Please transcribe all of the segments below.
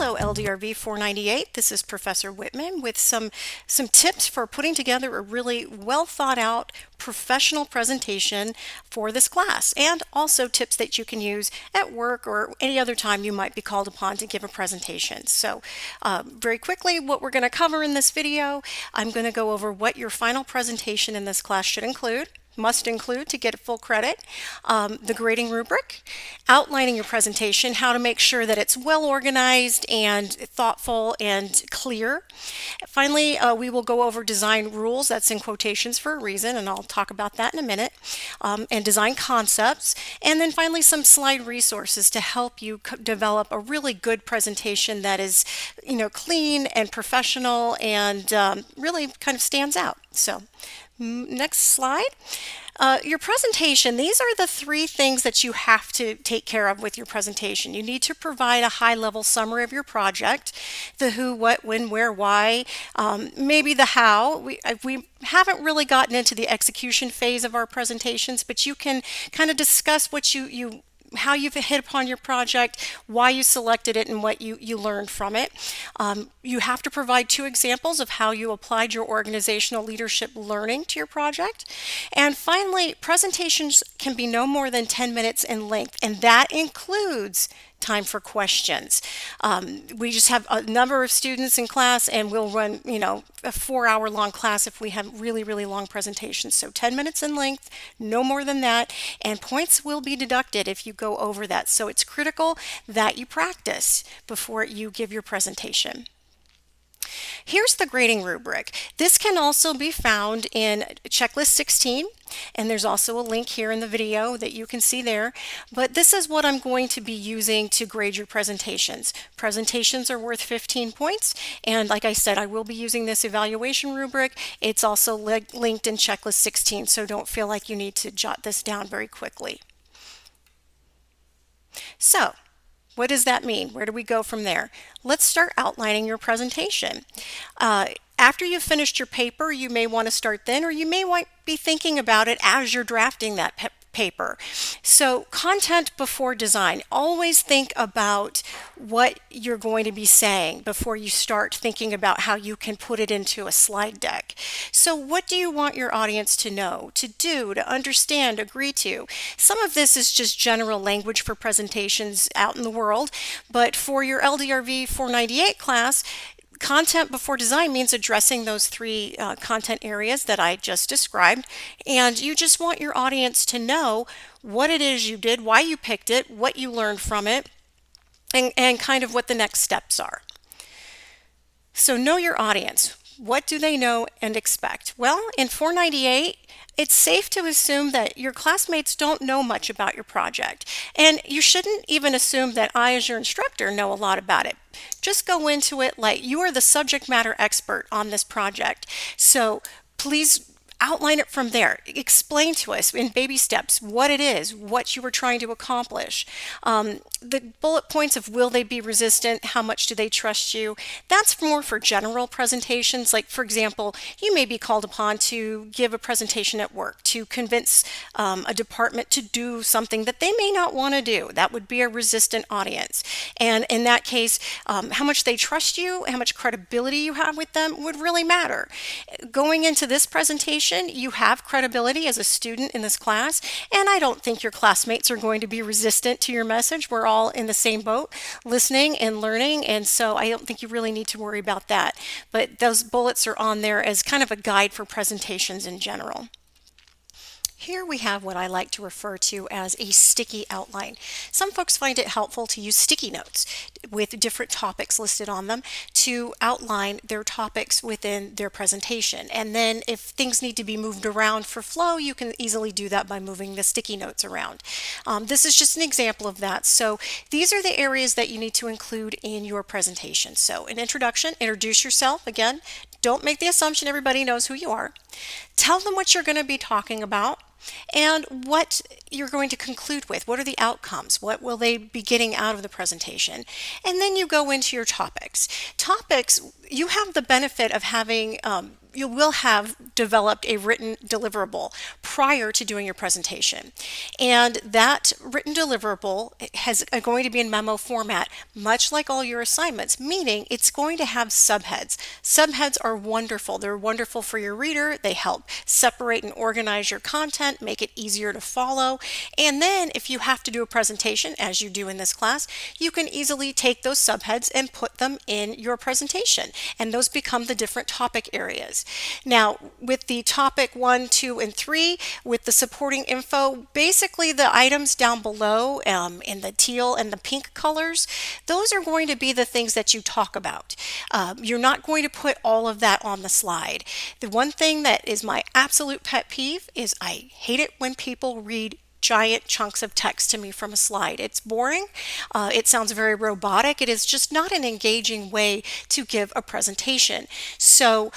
Hello, Ldrv 498. This is Professor Whitman with some tips for putting together a really well thought out professional presentation for this class, and also tips that you can use at work or any other time you might be called upon to give a presentation. So very quickly, what we're going to cover in this video, I'm going to go over what your final presentation in this class should include, must include to get full credit, the grading rubric, outlining your presentation, how to make sure that it's well organized and thoughtful and clear. Finally, we will go over design rules, that's in quotations for a reason, and I'll talk about that in a minute, and design concepts, and then finally some slide resources to help you develop a really good presentation that is, clean and professional and really kind of stands out. So next slide. Your presentation, these are the three things that you have to take care of with your presentation. You need to provide a high-level summary of your project, the who, what, when, where, why, maybe the how. We haven't really gotten into the execution phase of our presentations, but you can kind of discuss what how you've hit upon your project, why you selected it, and what you learned from it. You have to provide 2 examples of how you applied your organizational leadership learning to your project. And finally, presentations can be no more than 10 minutes in length, and that includes time for questions. We just have a number of students in class, and we'll run, a 4-hour-long class if we have really, really long presentations. So 10 minutes in length, no more than that, and points will be deducted if you go over that. So it's critical that you practice before you give your presentation. Here's the grading rubric. This can also be found in checklist 16, and there's also a link here in the video that you can see there. But this is what I'm going to be using to grade your presentations. Presentations are worth 15 points, and like I said, I will be using this evaluation rubric. It's also linked in checklist 16, so don't feel like you need to jot this down very quickly. So, what does that mean? Where do we go from there? Let's start outlining your presentation. After you've finished your paper, you may want to start then, or you may want to be thinking about it as you're drafting that paper. So content before design. Always think about what you're going to be saying before you start thinking about how you can put it into a slide deck. So what do you want your audience to know, to do, to understand, agree to? Some of this is just general language for presentations out in the world, but for your Ldrv 498 class, content before design means addressing those 3 content areas that I just described, and you just want your audience to know what it is you did, why you picked it, what you learned from it, and kind of what the next steps are. So know your audience. What do they know and expect? Well, in 498, it's safe to assume that your classmates don't know much about your project, and you shouldn't even assume that I, as your instructor, know a lot about it. Just go into it like you are the subject matter expert on this project. So please outline it from there. Explain to us in baby steps what it is, what you were trying to accomplish. The bullet points of will they be resistant, how much do they trust you, that's more for general presentations. Like, for example, you may be called upon to give a presentation at work to convince a department to do something that they may not want to do. That would be a resistant audience. And in that case, how much they trust you, how much credibility you have with them would really matter. Going into this presentation, you have credibility as a student in this class, and I don't think your classmates are going to be resistant to your message. We're all in the same boat, listening and learning, and so I don't think you really need to worry about that. But those bullets are on there as kind of a guide for presentations in general. Here we have what I like to refer to as a sticky outline. Some folks find it helpful to use sticky notes with different topics listed on them to outline their topics within their presentation. And then if things need to be moved around for flow, you can easily do that by moving the sticky notes around. This is just an example of that. So these are the areas that you need to include in your presentation. So an introduction, introduce yourself. Again, don't make the assumption everybody knows who you are. Tell them what you're going to be talking about and what you're going to conclude with. What are the outcomes? What will they be getting out of the presentation? And then you go into your topics. Topics, you have the benefit of having you will have developed a written deliverable prior to doing your presentation. And that written deliverable has going to be in memo format, much like all your assignments, meaning it's going to have subheads. Subheads are wonderful. They're wonderful for your reader. They help separate and organize your content, make it easier to follow. And then if you have to do a presentation, as you do in this class, you can easily take those subheads and put them in your presentation. And those become the different topic areas. Now, with the topic 1, 2, and 3, with the supporting info, basically the items down below in the teal and the pink colors, those are going to be the things that you talk about. You're not going to put all of that on the slide. The one thing that is my absolute pet peeve is I hate it when people read giant chunks of text to me from a slide. It's boring. It sounds very robotic. It is just not an engaging way to give a presentation. So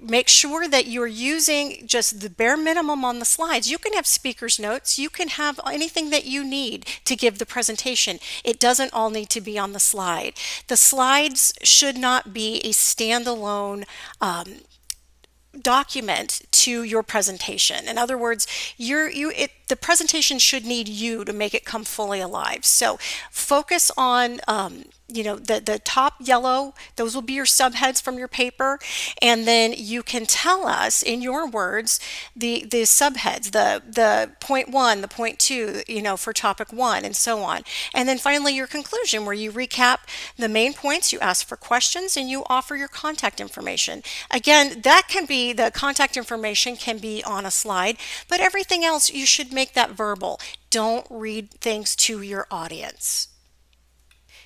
make sure that you're using just the bare minimum on the slides. You can have speaker's notes. You can have anything that you need to give the presentation. It doesn't all need to be on the slide. The slides should not be a standalone document to your presentation. In other words, the presentation should need you to make it come fully alive. So focus on the top yellow, those will be your subheads from your paper, and then you can tell us in your words the subheads, the point 1, the point 2, for topic 1, and so on. And then finally your conclusion, where you recap the main points, you ask for questions, and you offer your contact information. Again, the contact information can be on a slide, but everything else you should make that verbal. Don't read things to your audience.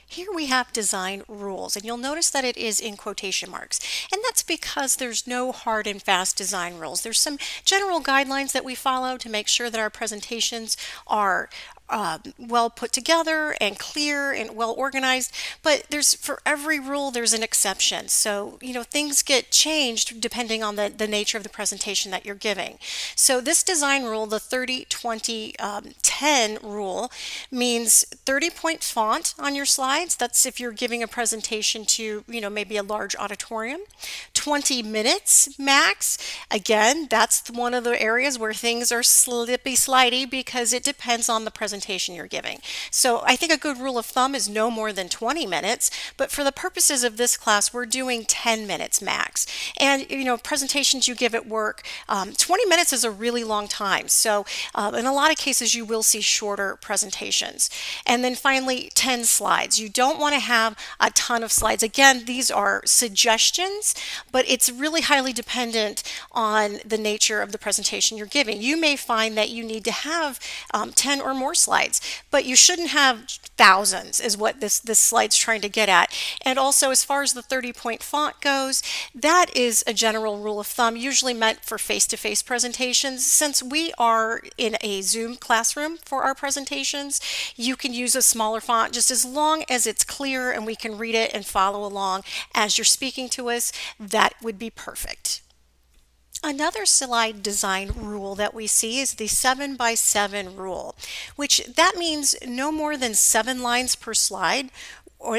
Here we have design rules, and you'll notice that it is in quotation marks. And that's because there's no hard and fast design rules. There's some general guidelines that we follow to make sure that our presentations are well put together and clear and well organized, but for every rule there's an exception. So things get changed depending on the nature of the presentation that you're giving. So this design rule, the 30-20-10 rule, means 30-point font on your slides. That's if you're giving a presentation to maybe a large auditorium. 20 minutes max. Again, that's one of the areas where things are slippy slidey because it depends on the presentation you're giving. So I think a good rule of thumb is no more than 20 minutes, but for the purposes of this class, we're doing 10 minutes max. And presentations you give at work, 20 minutes is a really long time. So in a lot of cases, you will see shorter presentations. And then finally, 10 slides. You don't want to have a ton of slides. Again, these are suggestions, but it's really highly dependent on the nature of the presentation you're giving. You may find that you need to have 10 or more slides, but you shouldn't have thousands, is what this slide's trying to get at. And also, as far as the 30-point font goes, that is a general rule of thumb, usually meant for face-to-face presentations. Since we are in a Zoom classroom for our presentations, you can use a smaller font just as long as it's clear and we can read it and follow along as you're speaking to us. That would be perfect. Another slide design rule that we see is the 7x7 rule, which that means no more than 7 lines per slide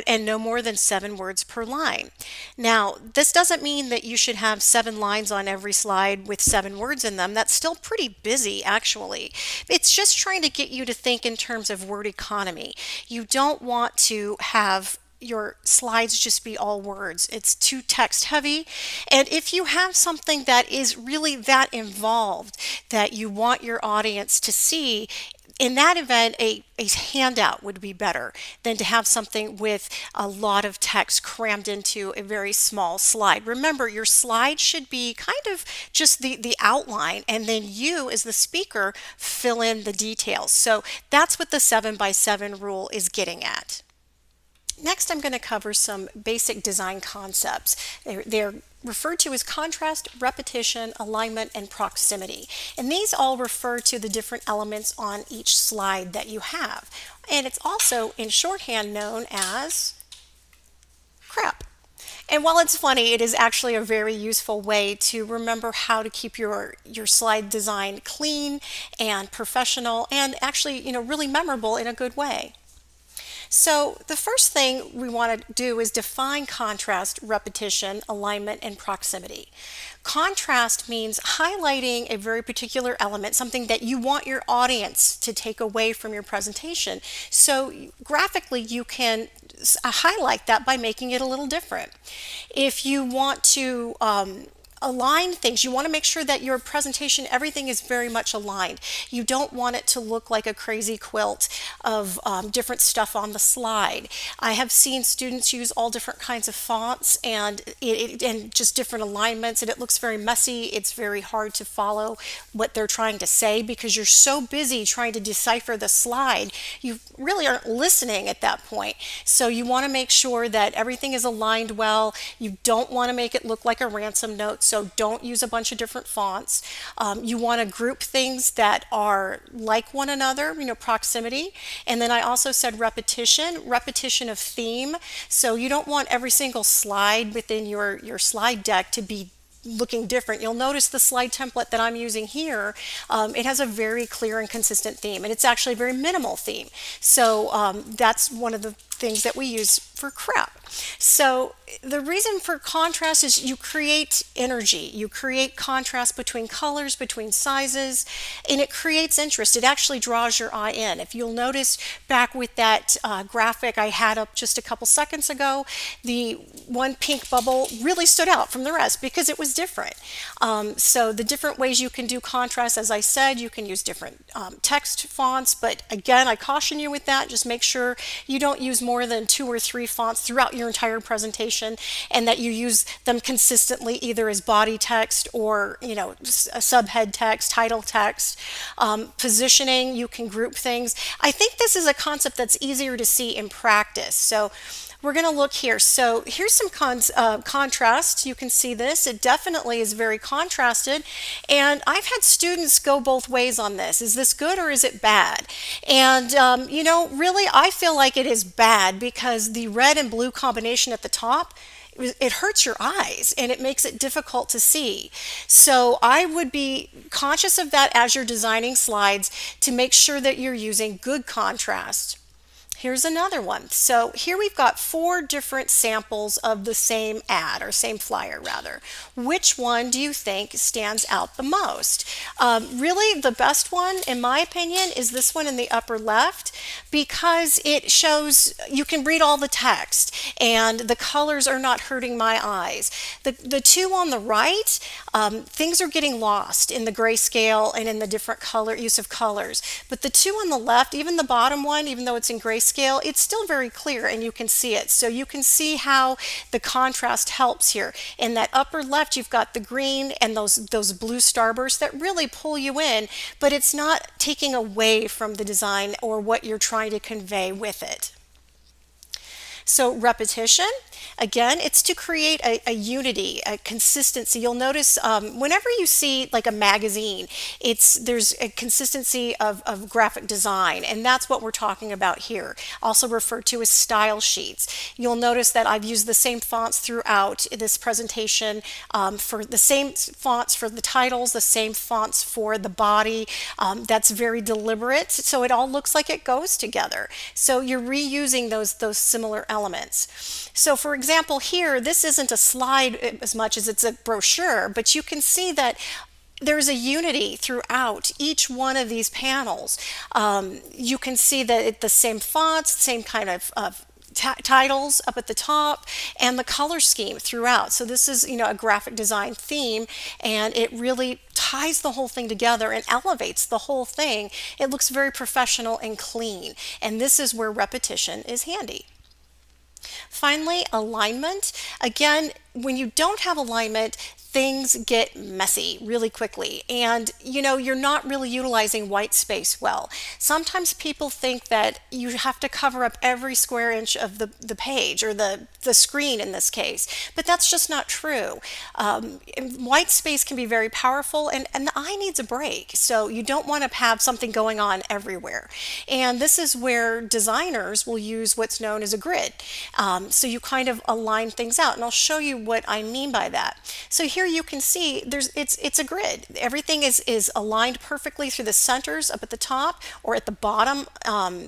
and no more than 7 words per line. Now, this doesn't mean that you should have 7 lines on every slide with 7 words in them. That's still pretty busy, actually. It's just trying to get you to think in terms of word economy. You don't want to have your slides just be all words. It's too text heavy. And if you have something that is really that involved that you want your audience to see, in that event, a handout would be better than to have something with a lot of text crammed into a very small slide. Remember, your slide should be kind of just the outline, and then you, as the speaker, fill in the details. So that's what the 7x7 rule is getting at. Next, I'm going to cover some basic design concepts. They're referred to as contrast, repetition, alignment, and proximity. And these all refer to the different elements on each slide that you have. And it's also in shorthand known as CRAP. And while it's funny, it is actually a very useful way to remember how to keep your slide design clean and professional and actually, really memorable in a good way. So the first thing we want to do is define contrast, repetition, alignment, and proximity. Contrast means highlighting a very particular element, something that you want your audience to take away from your presentation. So graphically, you can highlight that by making it a little different. If you want to align things. You want to make sure that your presentation, everything is very much aligned. You don't want it to look like a crazy quilt of different stuff on the slide. I have seen students use all different kinds of fonts and just different alignments, and it looks very messy. It's very hard to follow what they're trying to say because you're so busy trying to decipher the slide. You really aren't listening at that point. So you want to make sure that everything is aligned well. You don't want to make it look like a ransom note, so don't use a bunch of different fonts. You want to group things that are like one another, proximity. And then I also said repetition of theme. So you don't want every single slide within your slide deck to be looking different. You'll notice the slide template that I'm using here, it has a very clear and consistent theme, and it's actually a very minimal theme. So that's one of the things that we use for crap. So the reason for contrast is you create energy, you create contrast between colors, between sizes, and it creates interest. It actually draws your eye in. If you'll notice back with that graphic I had up just a couple seconds ago, the one pink bubble really stood out from the rest because it was different. So the different ways you can do contrast, as I said, you can use different text fonts, but again, I caution you with that. Just make sure you don't use more than 2 or 3 fonts throughout your entire presentation, and that you use them consistently either as body text or subhead text, title text. Positioning, you can group things. I think this is a concept that's easier to see in practice. So we're going to look here. So here's some contrast. You can see this. It definitely is very contrasted. And I've had students go both ways on this. Is this good or is it bad? And, really, I feel like it is bad because the red and blue combination at the top, it hurts your eyes and it makes it difficult to see. So I would be conscious of that as you're designing slides to make sure that you're using good contrast. Here's another one. So here we've got 4 different samples of the same ad, or same flyer rather. Which one do you think stands out the most? Really the best one, in my opinion, is this one in the upper left, because it shows you can read all the text and the colors are not hurting my eyes. The 2 on the right, things are getting lost in the grayscale and in the different use of colors. But the 2 on the left, even the bottom one, even though it's in grayscale, it's still very clear and you can see it. So you can see how the contrast helps here. In that upper left, you've got the green and those blue starbursts that really pull you in, but it's not taking away from the design or what you're trying to convey with it. So repetition, again, it's to create a unity, a consistency. You'll notice whenever you see like a magazine, there's a consistency of graphic design, and that's what we're talking about here, also referred to as style sheets. You'll notice that I've used the same fonts throughout this presentation, for the same fonts for the titles, the same fonts for the body. That's very deliberate, so it all looks like it goes together. So you're reusing those similar elements. So for example here, this isn't a slide as much as it's a brochure, but you can see that there's a unity throughout each one of these panels. You can see that the same fonts, same kind of titles up at the top, and the color scheme throughout. So this is a graphic design theme, and it really ties the whole thing together and elevates the whole thing. It looks very professional and clean, and this is where repetition is handy. Finally, alignment. Again, when you don't have alignment, things get messy really quickly, and you're not really utilizing white space well. Sometimes people think that you have to cover up every square inch of the page, or the screen in this case, but that's just not true. White space can be very powerful, and the eye needs a break, so you don't want to have something going on everywhere. And this is where designers will use what's known as a grid. So you kind of align things out, and I'll show you what I mean by that. So here you can see it's a grid. Everything is aligned perfectly through the centers up at the top or at the bottom.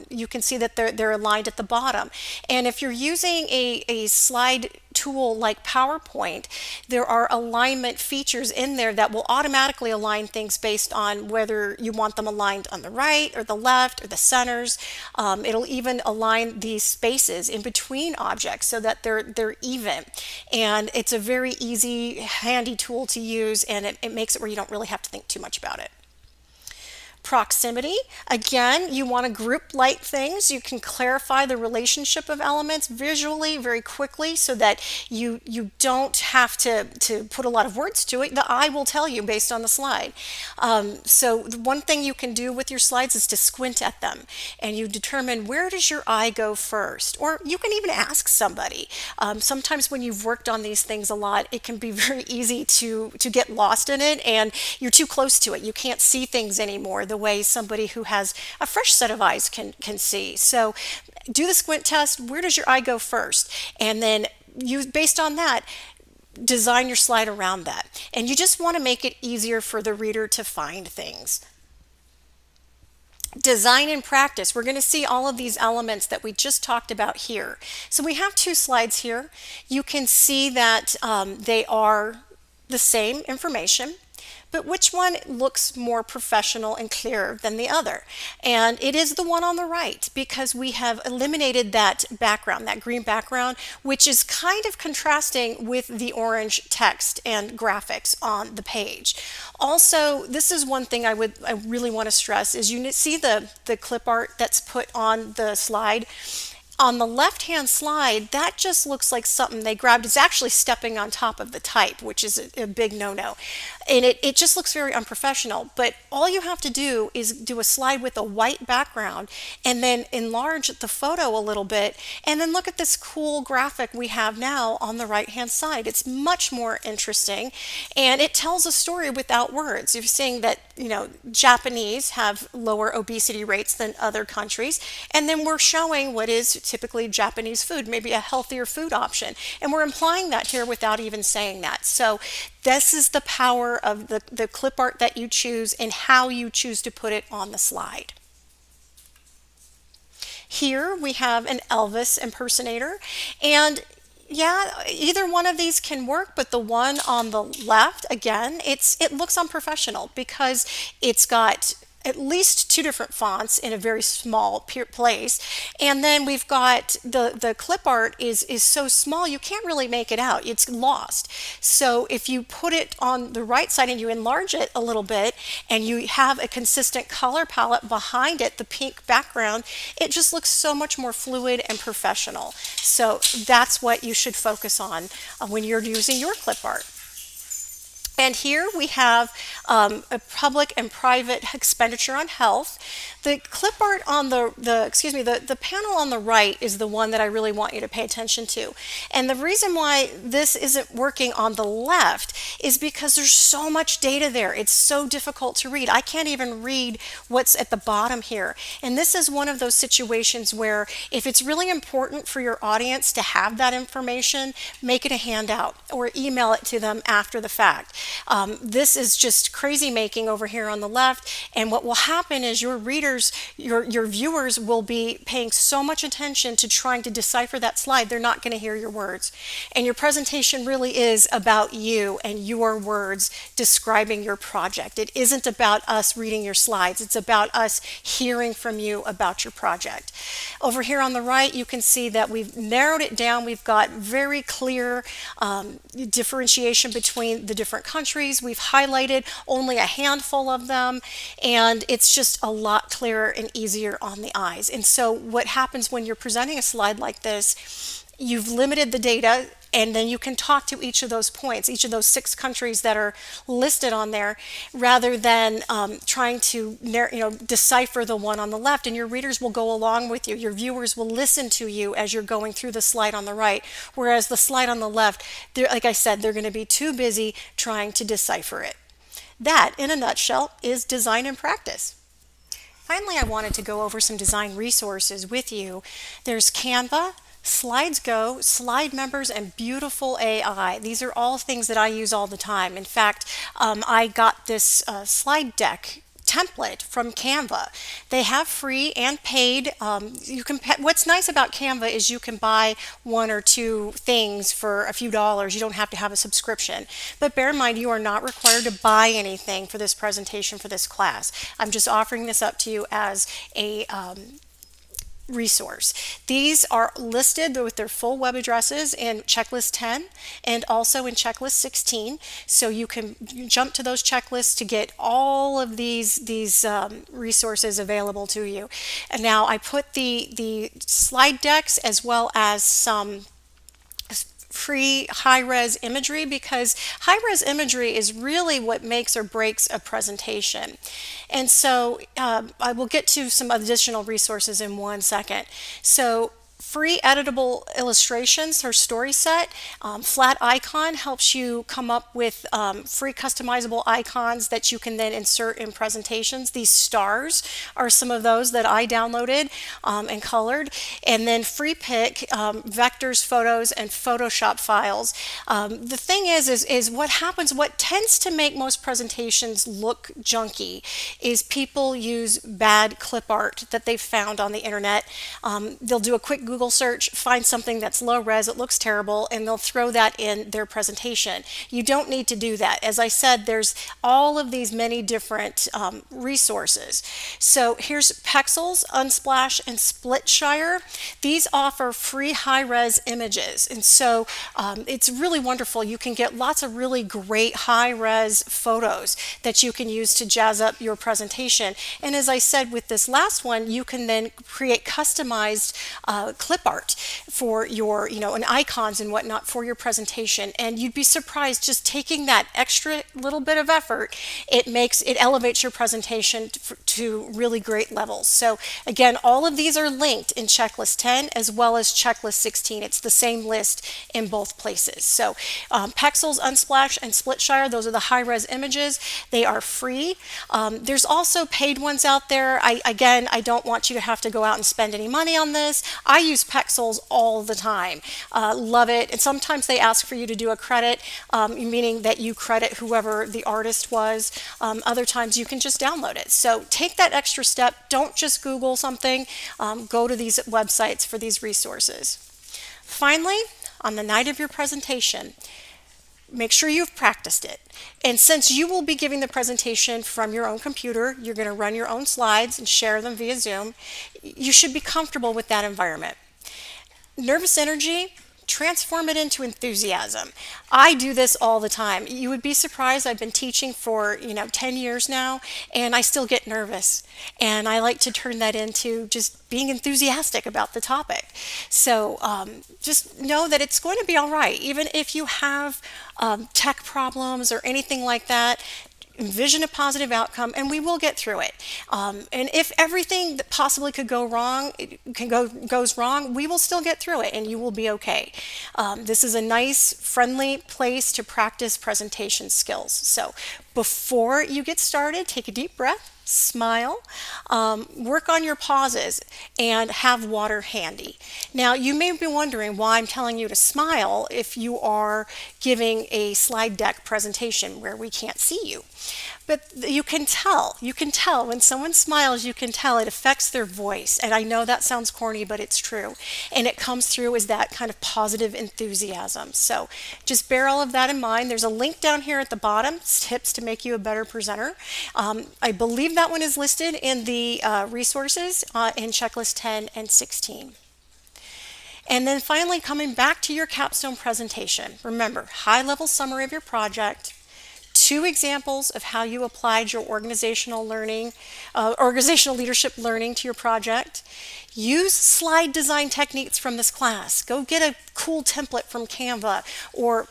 You can see that they're aligned at the bottom. And if you're using a slide tool like PowerPoint, there are alignment features in there that will automatically align things based on whether you want them aligned on the right or the left or the centers. It'll even align these spaces in between objects so that they're even. And it's a very easy, handy tool to use, and it makes it where you don't really have to think too much about it. Proximity, again, you want to group like things. You can clarify the relationship of elements visually very quickly so that you don't have to put a lot of words to it. The eye will tell you based on the slide. So one thing you can do with your slides is to squint at them and you determine where does your eye go first, or you can even ask somebody. Sometimes when you've worked on these things a lot, it can be very easy to get lost in it and you're too close to it. You can't see things anymore the way somebody who has a fresh set of eyes can see. So do the squint test. Where does your eye go first? And then you, based on that, design your slide around that. And you just want to make it easier for the reader to find things. Design and practice. We're going to see all of these elements that we just talked about here. So we have two slides here. You can see that they are the same information, but which one looks more professional and clearer than the other? And it is the one on the right, because we have eliminated that background, that green background, which is kind of contrasting with the orange text and graphics on the page. Also, this is one thing I really want to stress is you see the clip art that's put on the slide. On the left-hand slide, that just looks like something they grabbed. It's actually stepping on top of the type, which is a big no-no. And it just looks very unprofessional. But all you have to do is do a slide with a white background and then enlarge the photo a little bit. And then look at this cool graphic we have now on the right-hand side. It's much more interesting. And it tells a story without words. You're seeing that, Japanese have lower obesity rates than other countries. And then we're showing what is typically Japanese food, maybe a healthier food option. And we're implying that here without even saying that. So this is the power of the clip art that you choose and how you choose to put it on the slide. Here we have an Elvis impersonator, and yeah, either one of these can work, but the one on the left, again, it looks unprofessional because it's got at least two different fonts in a very small place. And then we've got the clip art is so small you can't really make it out. It's lost. So if you put it on the right side and you enlarge it a little bit and you have a consistent color palette behind it, the pink background, it just looks so much more fluid and professional. So that's what you should focus on when you're using your clip art. And here we have a public and private expenditure on health. The clip art on the panel on the right is the one that I really want you to pay attention to. And the reason why this isn't working on the left is because there's so much data there. It's so difficult to read. I can't even read what's at the bottom here. And this is one of those situations where if it's really important for your audience to have that information, make it a handout or email it to them after the fact. This is just crazy making over here on the left, and what will happen is your readers, your viewers will be paying so much attention to trying to decipher that slide, they're not going to hear your words. And your presentation really is about you and your words describing your project. It isn't about us reading your slides, it's about us hearing from you about your project. Over here on the right, you can see that we've narrowed it down. We've got very clear differentiation between the different countries. We've highlighted only a handful of them, and it's just a lot clearer and easier on the eyes. And so what happens when you're presenting a slide like this, you've limited the data, and then you can talk to each of those points, each of those 6 countries that are listed on there, rather than trying to decipher the one on the left. And your readers will go along with you. Your viewers will listen to you as you're going through the slide on the right, whereas the slide on the left, like I said, they're going to be too busy trying to decipher it. That, in a nutshell, is design and practice. Finally, I wanted to go over some design resources with you. There's Canva, Slides Go, Slide Members, and Beautiful AI. These are all things that I use all the time. In fact, I got this slide deck template from Canva. They have free and paid. What's nice about Canva is you can buy one or two things for a few dollars. You don't have to have a subscription. But bear in mind, you are not required to buy anything for this presentation for this class. I'm just offering this up to you as a resource. These are listed with their full web addresses in checklist 10 and also in checklist 16. So you can jump to those checklists to get all of these resources available to you. And now I put the slide decks as well as some free high-res imagery, because high-res imagery is really what makes or breaks a presentation. And so I will get to some additional resources in 1 second. So free editable illustrations or story set. Flat Icon helps you come up with free customizable icons that you can then insert in presentations. These stars are some of those that I downloaded and colored. And then Free Pick, vectors, photos, and Photoshop files. The thing is what happens, what tends to make most presentations look junky is people use bad clip art that they've found on the internet. They'll do a quick Google search, find something that's low res, it looks terrible, and they'll throw that in their presentation. You don't need to do that. As I said, there's all of these many different resources. So here's Pexels, Unsplash, and Splitshire. These offer free high-res images, and so it's really wonderful. You can get lots of really great high-res photos that you can use to jazz up your presentation. And as I said with this last one, you can then create customized clip art for your, and icons and whatnot for your presentation. And you'd be surprised, just taking that extra little bit of effort, it elevates your presentation to really great levels. So again, all of these are linked in checklist 10 as well as checklist 16. It's the same list in both places. So Pexels, Unsplash, and Splitshire, those are the high-res images. They are free. There's also paid ones out there. I don't want you to have to go out and spend any money on this. I use Pexels all the time. Love it. And sometimes they ask for you to do a credit, meaning that you credit whoever the artist was. Other times you can just download it. So take that extra step. Don't just Google something. Go to these websites for these resources. Finally, on the night of your presentation, make sure you've practiced it. And since you will be giving the presentation from your own computer, you're going to run your own slides and share them via Zoom, you should be comfortable with that environment. Nervous energy, transform it into enthusiasm. I do this all the time. You would be surprised. I've been teaching for 10 years now, and I still get nervous. And I like to turn that into just being enthusiastic about the topic. So just know that it's going to be all right. Even if you have tech problems or anything like that, envision a positive outcome, and we will get through it. And if everything that possibly could go wrong goes wrong, we will still get through it, and you will be okay. This is a nice, friendly place to practice presentation skills. So before you get started, take a deep breath. Smile, work on your pauses, and have water handy. Now, you may be wondering why I'm telling you to smile if you are giving a slide deck presentation where we can't see you. But you can tell when someone smiles, you can tell it affects their voice. And I know that sounds corny, but it's true. And it comes through as that kind of positive enthusiasm. So just bear all of that in mind. There's a link down here at the bottom, tips to make you a better presenter. I believe that one is listed in the resources in checklist 10 and 16. And then finally, coming back to your capstone presentation, remember, high-level summary of your project, 2 examples of how you applied your organizational leadership learning to your project. Use slide design techniques from this class. Go get a cool template from Canva, or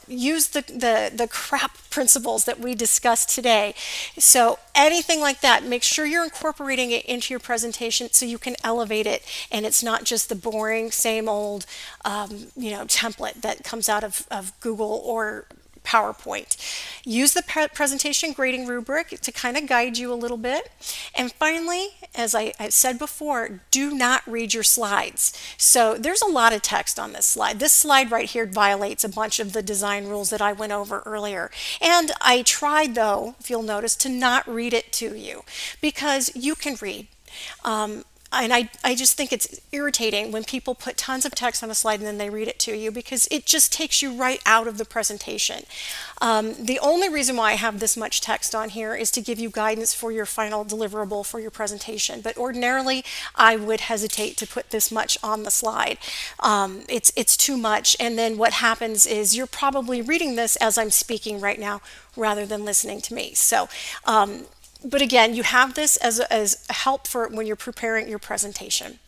use the crap principles that we discussed today. So anything like that, make sure you're incorporating it into your presentation so you can elevate it, and it's not just the boring same old template that comes out of Google or PowerPoint. Use the presentation grading rubric to kind of guide you a little bit. And finally, as I said before, do not read your slides. So there's a lot of text on this slide. This slide right here violates a bunch of the design rules that I went over earlier. And I tried, though, if you'll notice, to not read it to you because you can read. And I just think it's irritating when people put tons of text on a slide and then they read it to you because it just takes you right out of the presentation. The only reason why I have this much text on here is to give you guidance for your final deliverable for your presentation. But ordinarily, I would hesitate to put this much on the slide. It's too much. And then what happens is you're probably reading this as I'm speaking right now rather than listening to me. So, but again, you have this as help for when you're preparing your presentation.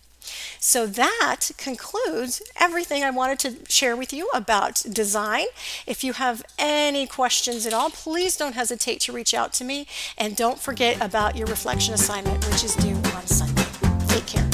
So that concludes everything I wanted to share with you about design. If you have any questions at all, please don't hesitate to reach out to me. And don't forget about your reflection assignment, which is due on Sunday. Take care.